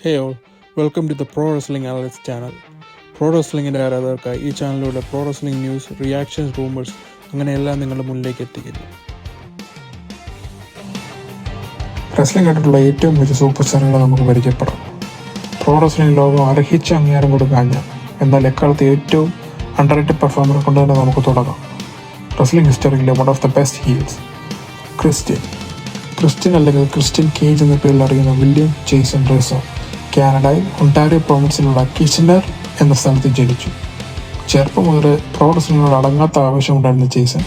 Hey all, welcome to the Pro Wrestling Analyst channel. Pro റെസ്ലിങ്ങിൻ്റെ ആരാധകർക്കായി ഈ ചാനലിലൂടെ pro wrestling news, reactions, rumours അങ്ങനെയെല്ലാം നിങ്ങളുടെ മുന്നിലേക്ക് എത്തിക്കുന്നു. റെസ്ലിംഗ് ആയിട്ടുള്ള ഏറ്റവും മികച്ച സൂപ്പർ സ്റ്റാറുകളെ നമുക്ക് പരിചയപ്പെടാം. പ്രോ റെസ്ലിംഗ് ലോകം അർഹിച്ച അംഗീകാരം കൊടുക്കാഞ്ഞ എന്നാൽ എക്കാലത്ത് ഏറ്റവും അണ്ടർറേറ്റഡ് പെർഫോമറെ കൊണ്ട് തന്നെ നമുക്ക് തുടങ്ങാം. റെസ്ലിംഗ് ഹിസ്റ്ററിയിലെ one of the best heels Christian അല്ലെങ്കിൽ ക്രിസ്ത്യൻ കേജ് എന്ന പേരിൽ അറിയുന്ന വില്യം ജെയ്സൺ റേസോ കാനഡയിൽ ഒണ്ടാരിയോ പ്രൊവിൻസിലുള്ള കിച്ചനർ എന്ന സ്ഥലത്ത് ജനിച്ചു. ചെറുപ്പം മുതൽ പ്രോ റെസ്ലിംഗിനോട് അടങ്ങാത്ത ആവേശമുണ്ടായിരുന്ന ജെയ്സൺ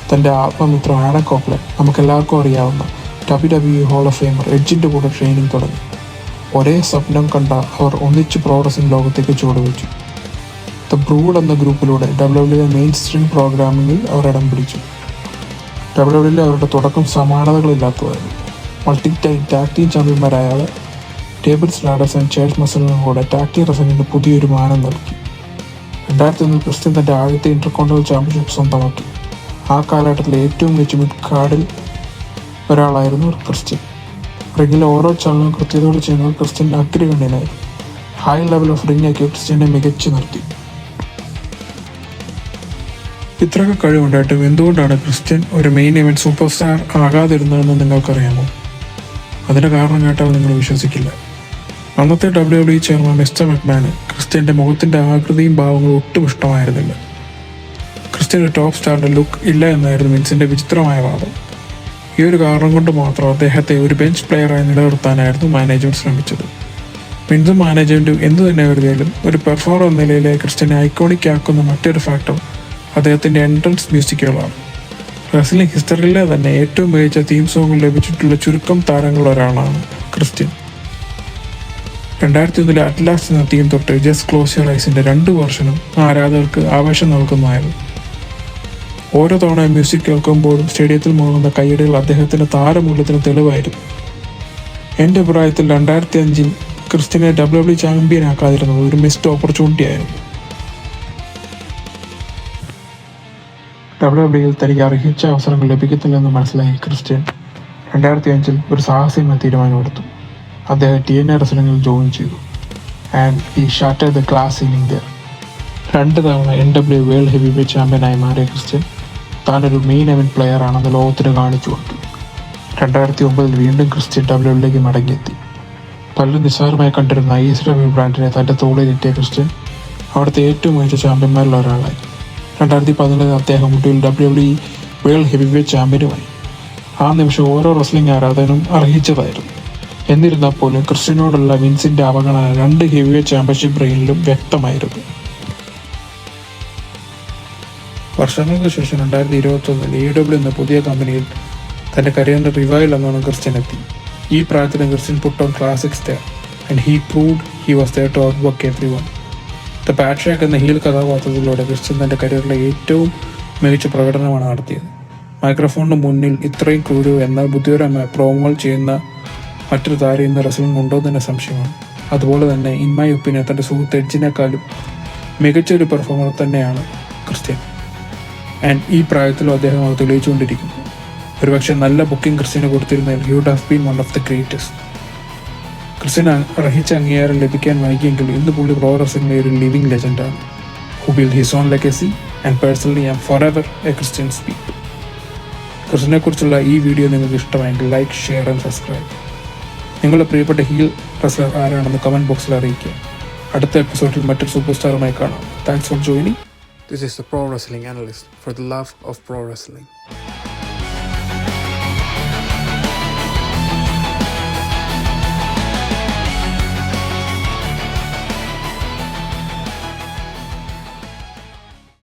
തൻ്റെ ആത്മമിത്രം ആഡം കോപ്ലെ, നമുക്കെല്ലാവർക്കും അറിയാവുന്ന WWE ഹോൾ ഓഫ് ഫെയിമർ എഡ്ജിൻ്റെ കൂടെ ട്രെയിനിങ് തുടങ്ങി. ഒരേ സ്വപ്നം കണ്ട അവർ ഒന്നിച്ച് പ്രോ റെസ്ലിംഗ് ലോകത്തേക്ക് ചുവടുവെച്ചു. ദ ബ്രൂഡ് എന്ന ഗ്രൂപ്പിലൂടെ WWE മെയിൻ സ്ട്രീം പ്രോഗ്രാമിങ്ങിൽ അവർ ഇടം പിടിച്ചു. WWE അവരുടെ തുടക്കം സമാനതകളില്ലാത്തതായിരുന്നു. മൾട്ടി ടാഗ് ടീം ചാമ്പ്യന്മാരായ ടേബിൾസ്, ലാഡേഴ്സ് ആൻഡ് ചെയർസ് മത്സരങ്ങളും കൂടെ ടാഗ് ടീം റെസ്ലിംഗിന് പുതിയൊരു മാനം നൽകി. 2001 ക്രിസ്ത്യൻ തൻ്റെ ആദ്യത്തെ ഇന്റർകോണ്ടിനൽ ചാമ്പ്യൻഷിപ്പ് സ്വന്തമാക്കി. ആ കാലഘട്ടത്തിലെ ഏറ്റവും മികച്ച മിഡ് കാർഡിൽ ഒരാളായിരുന്നു ക്രിസ്ത്യൻ. റിങ്ങിലെ ഓരോ ചലനവും കൃത്യതയോടെ ചെയ്യുന്നത് ക്രിസ്ത്യൻ അഗ്രഗണ്യനായിരുന്നു. ഹൈ ലെവൽ ഓഫ് റിംഗൊക്കെ ക്രിസ്ത്യനെ മികച്ചു നിർത്തി. ഇത്രയൊക്കെ കഴിവുണ്ടായിട്ടും എന്തുകൊണ്ടാണ് ക്രിസ്ത്യൻ ഒരു മെയിൻ ഇവന്റ് സൂപ്പർ സ്റ്റാർ ആകാതിരുന്നതെന്ന് നിങ്ങൾക്കറിയാമോ? അതിൻ്റെ കാരണം കേട്ടാൽ നിങ്ങൾ വിശ്വസിക്കില്ല. അന്നത്തെ WWE ചെയർമാൻ മിസ്റ്റർ മെക്മാന് ക്രിസ്ത്യൻ്റെ മുഖത്തിൻ്റെ ആകൃതിയും ഭാവങ്ങളും ഒട്ടും ഇഷ്ടമായിരുന്നില്ല. ക്രിസ്ത്യൻ ഒരു ടോപ്പ് സ്റ്റാറിൻ്റെ ലുക്ക് ഇല്ല എന്നായിരുന്നു വിൻസിൻ്റെ വിചിത്രമായ വാദം. ഈ ഒരു കാരണം കൊണ്ട് മാത്രം അദ്ദേഹത്തെ ഒരു ബെഞ്ച് പ്ലെയറായി നിലനിർത്താനായിരുന്നു മാനേജ്മെൻറ്റ് ശ്രമിച്ചത്. വിൻസും മാനേജ്മെൻറ്റും എന്തു തന്നെ കരുതിയാലും ഒരു പെർഫോമർ എന്ന നിലയിലെ ക്രിസ്ത്യനെ ഐക്കോണിക് ആക്കുന്ന മറ്റൊരു ഫാക്ടർ അദ്ദേഹത്തിൻ്റെ എൻട്രൻസ് മ്യൂസിക്കുകളാണ്. റെസ്ലിംഗ് ഹിസ്റ്ററിയിലെ തന്നെ ഏറ്റവും മികച്ച തീം സോങ്ങുകൾ ലഭിച്ചിട്ടുള്ള ചുരുക്കം താരങ്ങളിൽ ഒരാളാണ് ക്രിസ്ത്യൻ. 2001 അറ്റ്ലാസ് എന്ന തീം തൊട്ട് ജസ്റ്റ് ക്ലോസ് യുവർ ഐസിൻ്റെ 2 വേർഷനും ആരാധകർക്ക് ആവേശം നൽകുന്നതായിരുന്നു. ഓരോ തവണ മ്യൂസിക് കേൾക്കുമ്പോഴും സ്റ്റേഡിയത്തിൽ മുഴങ്ങുന്ന കയ്യടികൾ അദ്ദേഹത്തിൻ്റെ താരമൂല്യത്തിന് തെളിവായിരുന്നു. എൻ്റെ അഭിപ്രായത്തിൽ 2005 ക്രിസ്ത്യനെ WWE ചാമ്പ്യൻ ആക്കാതിരുന്നത് ഒരു മിസ്ഡ് ഓപ്പർച്യൂണിറ്റി ആയിരുന്നു. WWE തനിക്ക് അർഹിച്ച അവസരങ്ങൾ ലഭിക്കത്തില്ലെന്ന് മനസ്സിലാക്കി ക്രിസ്ത്യൻ 2005 ഒരു സാഹസികമായ തീരുമാനമെടുത്തു. അദ്ദേഹം TNA റെസ്ലിംഗിൽ ജോയിൻ ചെയ്തു. And he shattered the glass ceiling there. 2 തവണ NWA വേൾഡ് ഹെവി വെയ്റ്റ് ചാമ്പ്യനായി മാറിയ ക്രിസ്ത്യൻ താനൊരു മെയിൻ ഇവന്റ് പ്ലെയർ ആണെന്ന് ലോകത്തിന് കാണിച്ചു കൊടുത്തു. 2009 വീണ്ടും ക്രിസ്ത്യൻ WWE മടങ്ങിയെത്തി. പലരും നിസ്സാരമായി കണ്ടിരുന്ന ISW ബ്രാൻഡിനെ തൻ്റെ തോളിലെത്തിയ ക്രിസ്ത്യൻ അവിടുത്തെ ഏറ്റവും മികച്ച ചാമ്പ്യന്മാരിൽ ഒരാളായി. 2017 അദ്ദേഹം ഒടുവിൽ WWE വേൾഡ് ഹെവി വെയ്റ്റ് ചാമ്പ്യനുമായി. ആ നിമിഷം ഓരോ റെസ്ലിംഗ് ആരാധകനും അർഹിച്ചതായിരുന്നു. എന്നിരുന്നാൽ പോലും ക്രിസ്ത്യനോടുള്ള വിൻസിൻ്റെ അവഗണന 2 ഹെവി വെയ്റ്റ് ചാമ്പ്യൻഷിപ്പ് റെയിനിലും വ്യക്തമായിരുന്നു. വർഷങ്ങൾക്ക് ശേഷം 2021 AEW എന്ന പുതിയ കമ്പനിയിൽ തൻ്റെ കരിയറിൻ്റെ റിവൈവൽ എന്നാണ് ക്രിസ്ത്യൻ എത്തി. ഈ പ്രായത്തിൽ Christian put on classic star and he proved he was there to outwork everyone. The ബാഡ്ഷാക്ക് എന്ന ഹീൽ കഥാപാത്രത്തിലൂടെ ക്രിസ്ത്യൻ തൻ്റെ കരിയറിലെ ഏറ്റവും മികച്ച പ്രകടനമാണ് നടത്തിയത്. മൈക്രോഫോണിന് മുന്നിൽ ഇത്രയും ക്രൂരോ എന്നാൽ ബുദ്ധിപരമായ പ്രോമോകൾ ചെയ്യുന്ന മറ്റൊരു താരം ഇന്ന് റെസ്ലിംഗ് ഉണ്ടോ തന്നെ സംശയമാണ്. അതുപോലെ തന്നെ ഇൻ മൈ ഒപ്പീനിയൻ തൻ്റെ സുഹൃത്ത് എഡ്ജിനേക്കാളും മികച്ചൊരു പെർഫോമർ തന്നെയാണ് ക്രിസ്ത്യൻ. ആൻഡ് ഈ പ്രായത്തിലും അദ്ദേഹം അത് തെളിയിച്ചുകൊണ്ടിരിക്കുന്നു. ഒരുപക്ഷെ നല്ല ബുക്കിംഗ് ക്രിസ്ത്യന് കൊടുത്തിരുന്നതിൽ he would have been one of the greatest. ക്രിസ്ത്യന് അർഹിച്ച അംഗീകാരം ലഭിക്കാൻ വൈകിയെങ്കിൽ ഇന്ന് പുള്ളി പ്രോ റെസ്ലിംഗിലെ ഒരു ലിവിംഗ് ലെജൻഡാണ് who build his own legacy. And personally I am forever a Christian speak. ക്രിസ്ത്യനെ കുറിച്ചുള്ള ഈ വീഡിയോ നിങ്ങൾക്ക് ഇഷ്ടമായെങ്കിൽ ലൈക്ക്, ഷെയർ ആൻഡ് സബ്സ്ക്രൈബ്. നിങ്ങളുടെ പ്രിയപ്പെട്ട ഹീൽ റെസ്ലർ ആരാണെന്ന് കമൻറ്റ് ബോക്സിൽ അറിയിക്കുക. അടുത്ത എപ്പിസോഡിൽ മറ്റൊരു സൂപ്പർ സ്റ്റാറുമായി കാണാം. Thanks for joining. This is the Pro Wrestling Analyst for the love of pro wrestling.